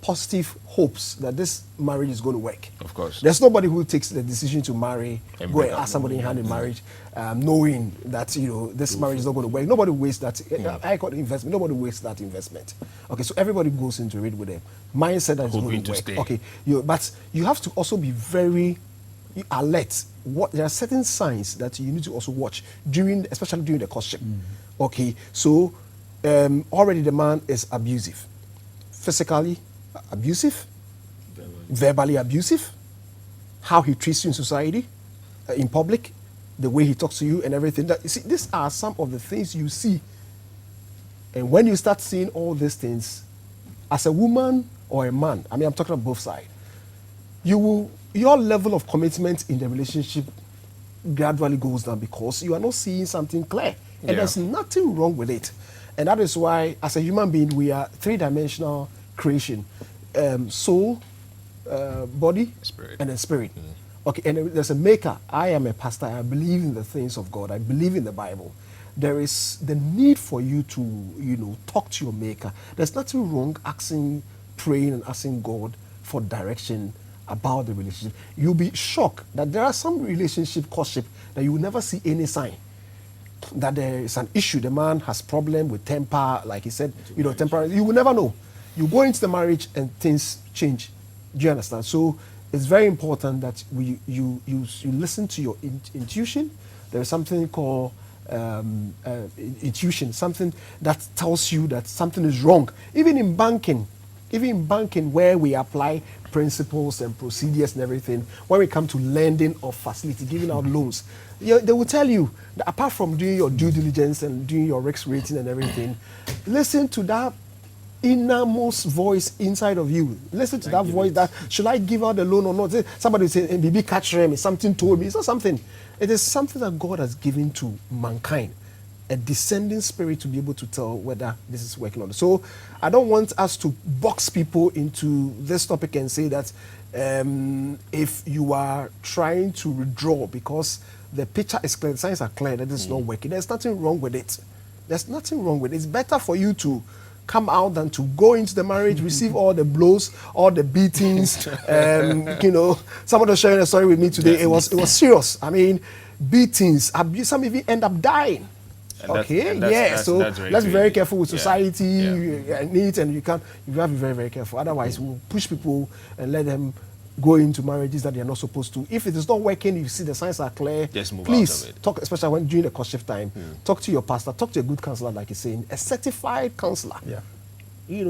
S3: positive hopes that this marriage is going to work.
S1: Of course.
S3: There's nobody who takes the decision to marry, go and ask somebody in hand in marriage, knowing that, this marriage is not going to work. Nobody wastes that. I got investment. Nobody wastes that investment. Okay, so everybody goes into it with a mindset that it's going to work.
S1: Stay.
S3: Okay, but you have to also be very alert. There are certain signs that you need to also watch especially during the courtship. Okay, so already the man is abusive, physically abusive, verbally abusive, how he treats you in society, in public, the way he talks to you and everything. You see, these are some of the things you see. And when you start seeing all these things, as a woman or a man, I mean, I'm talking about both sides, your level of commitment in the relationship gradually goes down because you are not seeing something clear. And
S1: Yeah.
S3: there's nothing wrong with it. And that is why, as a human being, we are three-dimensional creation. Soul, body,
S1: Spirit.
S3: and then spirit. Okay, and there's a maker. I am a pastor. I believe in the things of God. I believe in the Bible. There is the need for you to, talk to your maker. There's nothing wrong praying and asking God for direction about the relationship. You'll be shocked that there are some relationship courtship that you will never see any sign that there is an issue. The man has problem with temper, like he said, temporary. You will never know. You go into the marriage and things change. Do you understand? So it's very important that you listen to your intuition. There is something called intuition, something that tells you that something is wrong. Even in banking where we apply principles and procedures and everything, when we come to lending or facility, giving out loans, they will tell you that apart from doing your due diligence and doing your risk rating and everything, listen to that innermost voice inside of you. Listen to that voice that, should I give out the loan or not? Somebody will say, "Baby, catch me, something told me." It's not something. It is something that God has given to mankind, a descending spirit to be able to tell whether this is working or not. So I don't want us to box people into this topic and say that if you are trying to withdraw because the picture is clear, the signs are clear that this is not working, there's nothing wrong with it. There's nothing wrong with it. It's better for you to come out than to go into the marriage, receive all the blows, all the beatings. Someone was sharing a story with me today. It was serious. I mean, beatings, abuse. Some even end up dying. So let's be very careful with society. And you have to be very, very careful. Otherwise, we'll push people and let them go into marriages that they are not supposed to. If it is not working, you see the signs are clear,
S1: just move
S3: please
S1: out of it.
S3: talk, especially when during the courtship time. Talk to your pastor, talk to a good counselor, like he's saying, a certified counselor.
S2: Yeah.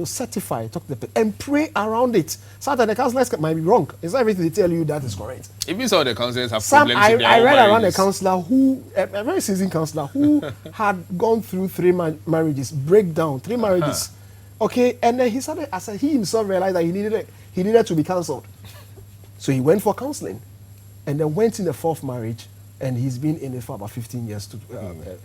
S3: Certified, talk to the and pray around it. Sometimes the counselors might be wrong. It's not everything they tell you that is correct.
S1: Even some of the counselors have
S3: Some
S1: problems in their
S3: I
S1: own
S3: read around a
S1: marriages.
S3: counselor a very seasoned counselor who had gone through 3 marriages, breakdown, 3 marriages. Okay, and then he started, as he himself realized that he needed to be counseled. So he went for counseling, and then went in the 4th marriage, and he's been in it for about 15 years,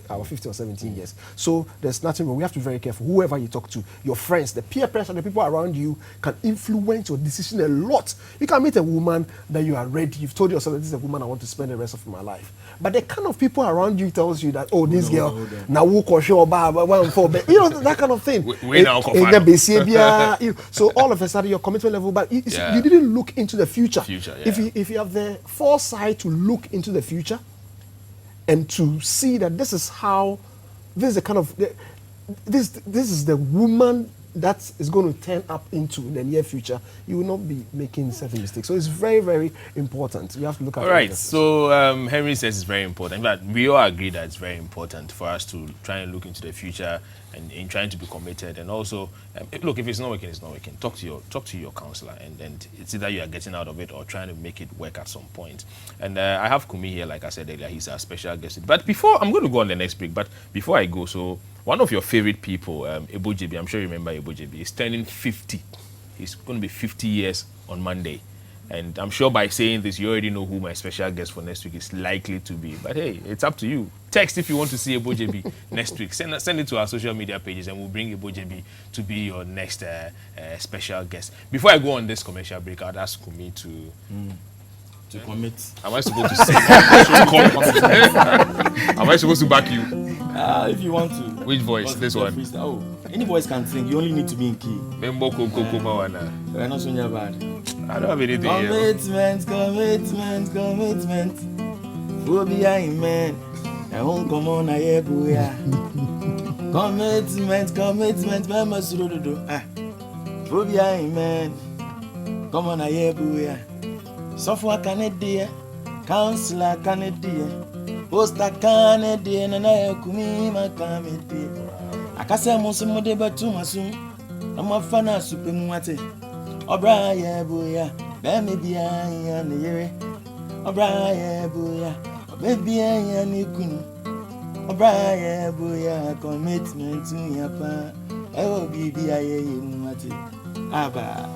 S3: about 15 or 17 years. So there's nothing wrong. We have to be very careful. Whoever you talk to, your friends, the peer pressure, the people around you can influence your decision a lot. You can meet a woman that you are ready. You've told yourself that this is a woman I want to spend the rest of my life. But the kind of people around you tells you that, oh, this girl, now that kind of thing. So all of a sudden your commitment level, but you didn't look into the future. If you have the foresight to look into the future and to see that this is the woman that is going to turn up into the near future, you will not be making certain mistakes. So it's very, very important. You have to look at it.
S1: All right. So Henry says it's very important. But we all agree that it's very important for us to try and look into the future and in trying to be committed. And also, look, if it's not working, it's not working. Talk to your counselor, and it's either you are getting out of it or trying to make it work at some point. And I have Kumi here, like I said earlier. He's our special guest. But I'm going to go on the next break. But before I go, so one of your favorite people, Ebo JB, I'm sure you remember Ebo JB, is turning 50. He's going to be 50 years on Monday. And I'm sure by saying this, you already know who my special guest for next week is likely to be. But hey, it's up to you. Text if you want to see Ebo JB next week. Send it to our social media pages and we'll bring Ebo JB to be your next special guest. Before I go on this commercial break, I'd ask Kumi to
S4: commit.
S1: Am I supposed to say? Am I supposed to back you?
S4: If you want to.
S1: Which voice? This one?
S4: Any voice can sing. You only need to be in key.
S1: We're not so
S4: bad.
S1: I don't have anything here.
S4: Commitment. Phobia in man. I won't come on a year. Commitment. Mama Surudo. Phobia in man. Come on a year. Software Canada. Counselor Canada. Poster Canada. And I Kumima Kamete. Akasa Mosimo de Batumasum. I'm a fan of Supermuate. Obraya Buya. Baby Bian Yere. Obraya Buya. Baby Yanikunu. Obraya Buya. Commitment to Yapa. I will be Abba.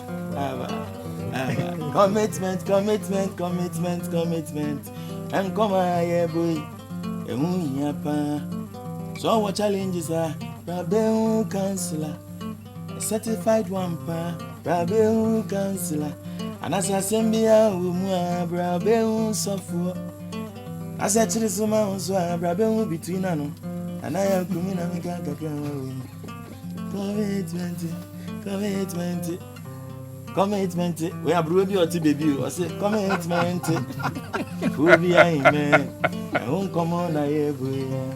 S4: Commitment, commitment, commitment, commitment. And come on, yeah, boy. So what challenges are Rabehu counselor, a certified one pa, Rabehu counselor, and as I send me out, Rabehu software. As I tell some mounts, Rabehu between Anu, and I am coming and make a commitment, commitment. Commitment, we are brody or baby. I say commitment. Phobia, man. I won't come on. I everywhere.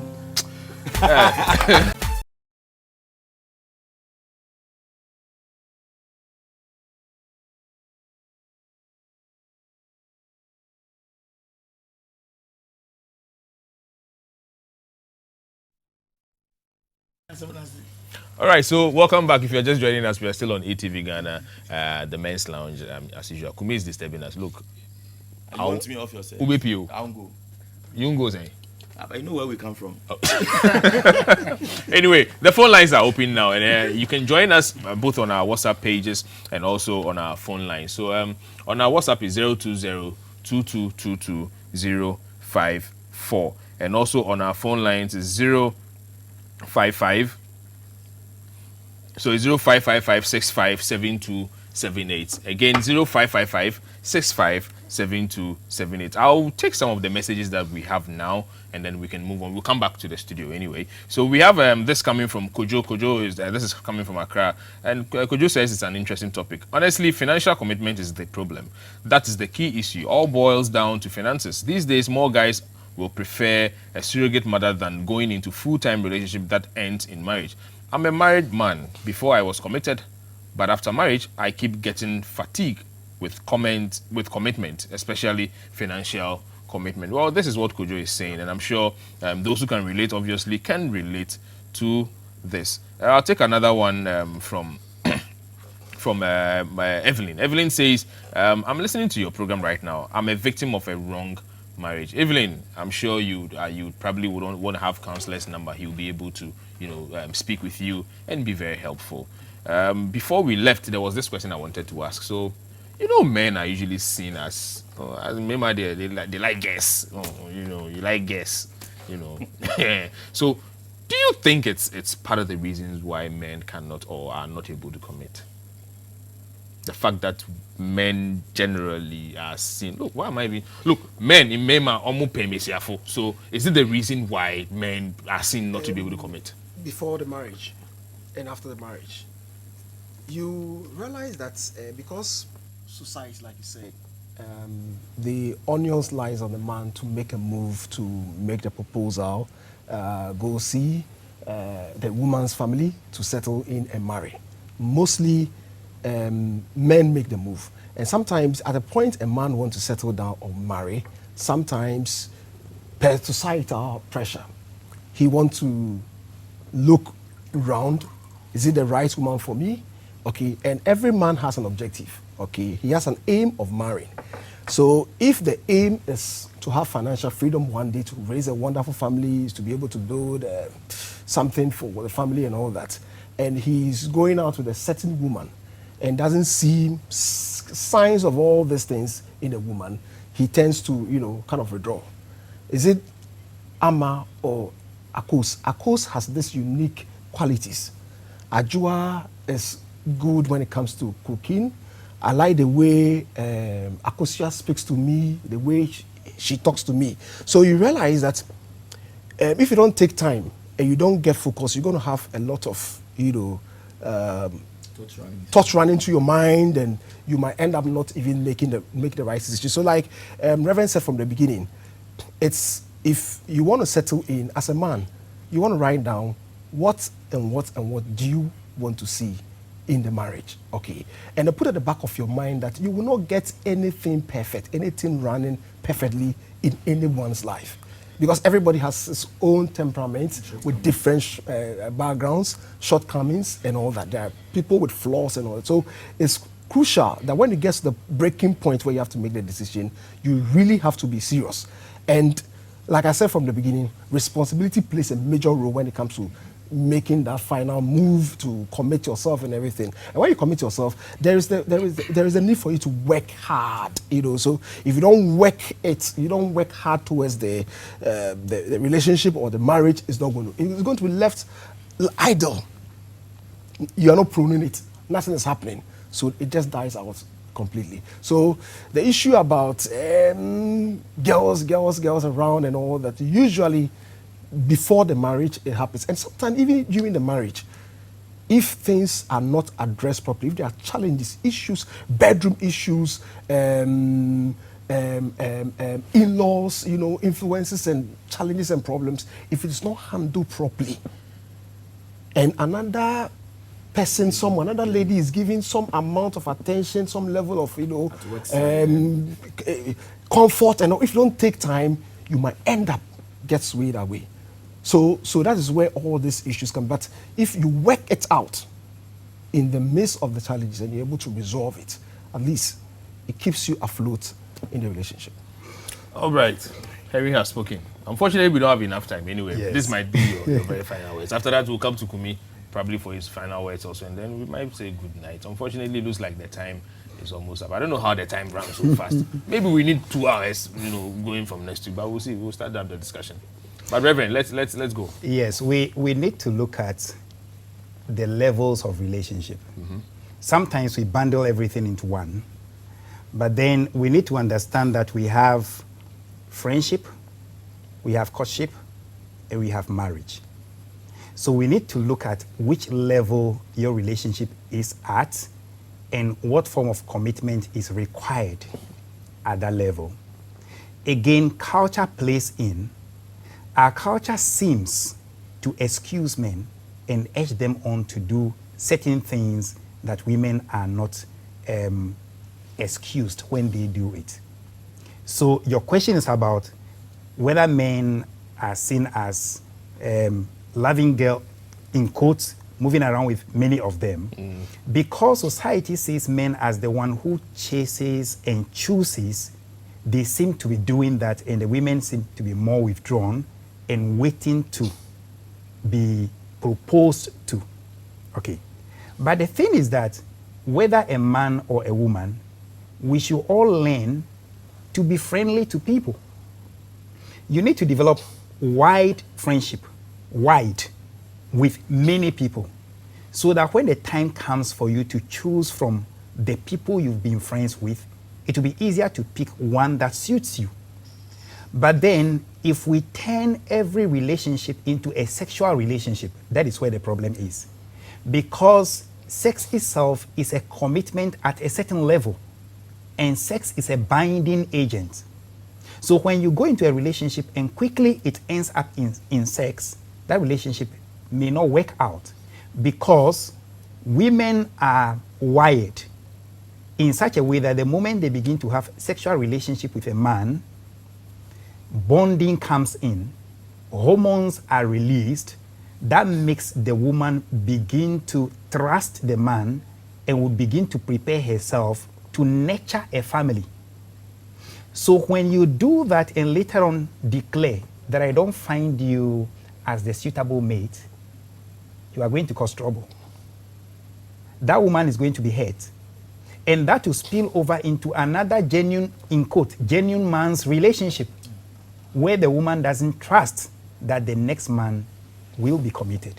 S1: All right, so welcome back. If you're just joining us, we are still on eTV Ghana, the men's lounge, as usual. Kumi is disturbing us. Look,
S4: You want me off yourself?
S1: Ubepio.
S4: I won't go.
S1: You won't go, say.
S4: But you know where we come from.
S1: Anyway, the phone lines are open now, and you can join us both on our WhatsApp pages and also on our phone line. So on our WhatsApp is 020-2222-054, and also on our phone lines is 055. So it's 0555-657278. Again, 0555-657278. I'll take some of the messages that we have now, and then we can move on. We'll come back to the studio anyway. So we have this coming from Kojo. Kojo is this is coming from Accra, and Kojo says it's an interesting topic. Honestly, financial commitment is the problem. That is the key issue. All boils down to finances. These days, more guys will prefer a surrogate mother than going into full-time relationship that ends in marriage. I'm a married man. Before I was committed, but after marriage, I keep getting fatigued with commitment, especially financial commitment. Well, this is what Kojo is saying, and I'm sure those who can relate, obviously, can relate to this. I'll take another one from Evelyn. Evelyn says, I'm listening to your program right now. I'm a victim of a wrong marriage. Evelyn, I'm sure you probably would want to have counselor's number. He'll be able to, speak with you and be very helpful. Before we left, there was this question I wanted to ask. So, men are usually seen as remember they like guests. You like guests. So, do you think it's part of the reasons why men cannot or are not able to commit? The fact that men generally are seen. Look, why am I being? Look, men in Mema almost pay me. So, is it the reason why men are seen not to be able to commit?
S3: Before the marriage and after the marriage, you realize that because society, like you said, the onions lies on the man to make a move, to make the proposal, go see the woman's family to settle in and marry. Mostly men make the move. And sometimes at a point a man wants to settle down or marry, sometimes per societal pressure, he wants to look around. Is it the right woman for me? Okay, and every man has an objective. Okay, he has an aim of marrying. So if the aim is to have financial freedom one day, to raise a wonderful family, to be able to build something for the family and all that, and he's going out with a certain woman and doesn't see signs of all these things in a woman, he tends to, kind of withdraw. Is it Ama or Akos? Akos has this unique qualities. Ajua is good when it comes to cooking. I like the way Akosia speaks to me, the way she talks to me. So you realize that if you don't take time and you don't get focused, you're going to have a lot of, thoughts running through your mind, and you might end up not even make the right decision. So like Reverend said from the beginning, it's if you want to settle in as a man, you want to write down what do you want to see in the marriage, okay? And then put at the back of your mind that you will not get anything perfect, anything running perfectly in anyone's life. Because everybody has his own temperament with different backgrounds, shortcomings, and all that. There are people with flaws and all that. So it's crucial that when you get to the breaking point where you have to make the decision, you really have to be serious. And like I said from the beginning, responsibility plays a major role when it comes to making that final move to commit yourself and everything. And when you commit yourself, there is a need for you to work hard, you know. So if you don't work hard towards the relationship or the marriage, it's going to be left idle. You are not pruning it. Nothing is happening. So it just dies out completely. So the issue about girls around and all that, usually before the marriage it happens, and sometimes even during the marriage, if things are not addressed properly, if there are challenges, issues, bedroom issues, in-laws, you know, influences and challenges and problems, if it's not handled properly, and another person, another lady is giving some amount of attention, some level of, you know, comfort, and if you don't take time, you might end up get swayed away. So that is where all these issues come. But if you work it out in the midst of the challenges and you're able to resolve it, at least it keeps you afloat in the relationship.
S1: All right. Harry has spoken. Unfortunately, we don't have enough time anyway.
S2: Yes.
S1: This might be your very final words. After that, we'll come to Kumi, probably for his final words also, and then we might say good night. Unfortunately, it looks like the time is almost up. I don't know how the time runs so fast. Maybe we need 2 hours, you know, going from next week, but we'll see. We'll start up the discussion. But Reverend, let's go.
S2: Yes, we need to look at the levels of relationship. Sometimes we bundle everything into one, but then we need to understand that we have friendship, we have courtship, and we have marriage. So we need to look at which level your relationship is at and what form of commitment is required at that level. Again, culture plays in. Our culture seems to excuse men and urge them on to do certain things that women are not excused when they do it. So your question is about whether men are seen as loving girl, in quotes, moving around with many of them, because society sees men as the one who chases and chooses. They seem to be doing that, and the women seem to be more withdrawn and waiting to be proposed to. Okay. But the thing is that whether a man or a woman, we should all learn to be friendly to people. You need to develop wide friendship, with many people, so that when the time comes for you to choose from the people you've been friends with, it will be easier to pick one that suits you. But then, if we turn every relationship into a sexual relationship, that is where the problem is. Because sex itself is a commitment at a certain level, and sex is a binding agent. So when you go into a relationship and quickly it ends up in sex, that relationship may not work out, because women are wired in such a way that the moment they begin to have sexual relationship with a man, bonding comes in, hormones are released, that makes the woman begin to trust the man and will begin to prepare herself to nurture a family. So when you do that and later on declare that I don't find you as the suitable mate, you are going to cause trouble. That woman is going to be hurt. And that will spill over into another genuine, in quote, genuine man's relationship, where the woman doesn't trust that the next man will be committed.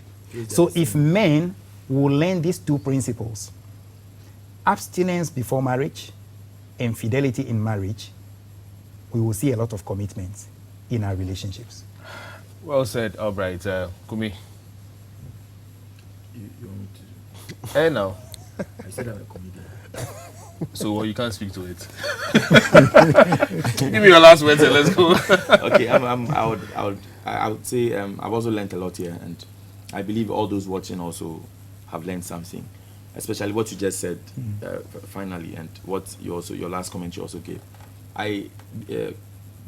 S2: So if men will learn these 2 principles, abstinence before marriage and fidelity in marriage, we will see a lot of commitments in our relationships.
S1: Well said, Albright. Kumi.
S4: You want me to?
S1: No.
S4: I said I'm a comedian.
S1: So you can't speak to it. Give me your last words and let's go.
S4: Okay, I would say I've also learned a lot here, and I believe all those watching also have learned something, especially what you just said finally, and what you also, your last comment you also gave.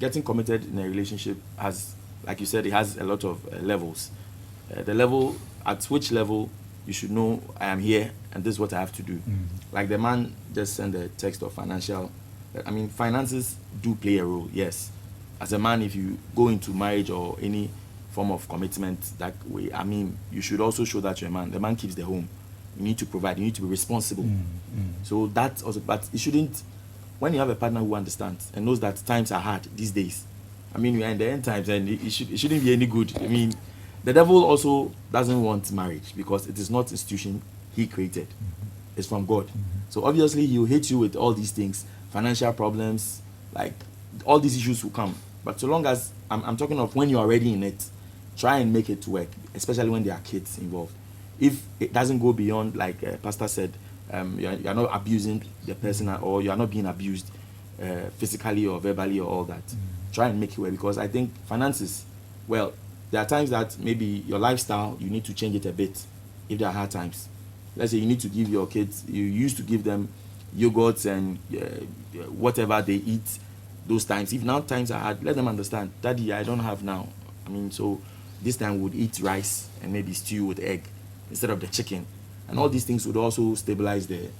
S4: Getting committed in a relationship has, like you said, it has a lot of levels. The level, at which level you should know I am here and this is what I have to do. Like the man just sent a text of financial, I mean, finances do play a role, yes. As a man, if you go into marriage or any form of commitment that way. I mean, you should also show that you're a man. The man keeps the home. You need to provide. You need to be responsible. So that also, but it shouldn't. When you have a partner who understands and knows that times are hard these days, I mean, we are in the end times, and it shouldn't be any good. I mean, the devil also doesn't want marriage because it is not an institution he created. It's from God. So obviously he will hate you with all these things, financial problems, like all these issues will come. But so long as I'm talking of when you are already in it, try and make it work, especially when there are kids involved. If it doesn't go beyond, like Pastor said, you are not abusing the person or you are not being abused physically or verbally or all that. Try and make it work, because I think finances, well, there are times that maybe your lifestyle, you need to change it a bit if there are hard times. Let's say you need to give your kids, you used to give them yogurts and whatever they eat those times. If now times are hard, let them understand, Daddy, I don't have now. I mean, so this time we would eat rice and maybe stew with egg instead of the chicken. And all these things would also stabilize will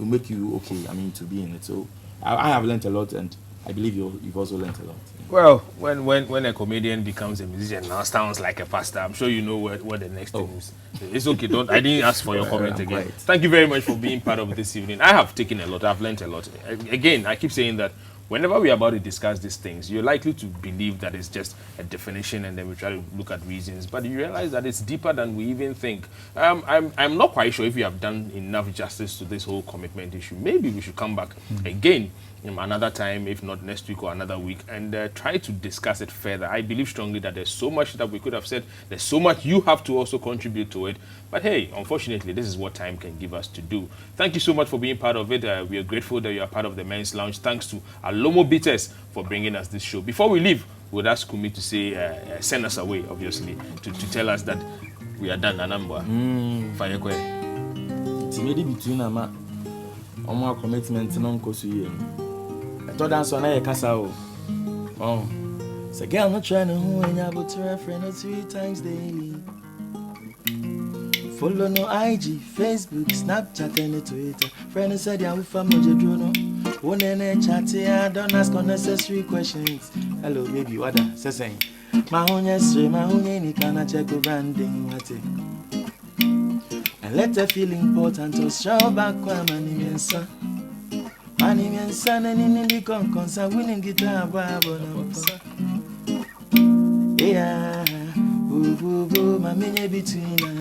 S4: make you okay, I mean, to be in it. So I have learned a lot, and I believe you've also learned a lot.
S1: Well, when a comedian becomes a musician, now sounds like a pastor. I'm sure you know what the next thing is. It's okay. I didn't ask for your comment again.
S4: Quiet.
S1: Thank you very much for being part of this evening. I have taken a lot. I've learned a lot. Again, I keep saying that whenever we're about to discuss these things, you're likely to believe that it's just a definition, and then we try to look at reasons. But you realize that it's deeper than we even think. I'm not quite sure if you have done enough justice to this whole commitment issue. Maybe we should come back again another time, if not next week or another week, and try to discuss it further. I believe strongly that there's so much that we could have said. There's so much you have to also contribute to it. But hey, unfortunately, this is what time can give us to do. Thank you so much for being part of it. We are grateful that you are part of the Men's Lounge. Thanks to Alomo Bitters for bringing us this show. Before we leave, we'll ask Kumi to say, send us away, obviously, to tell us that we are done. Anambwa. Fayekwe.
S4: It's maybe between our commitment and Uncle Suye. I told us on a castle. Oh, it's a girl not trying to win able to reference 3 times daily. Follow no IG, Facebook, Snapchat, and Twitter. Friends said, "I will find my Juno." One and chat here, don't ask unnecessary questions. Hello, baby, what are saying? My own yesterday, my own any kind of check branding. What it? And let her feel important to show back when my son. Money and son, and in the concern, winning guitar, yeah, my mini between.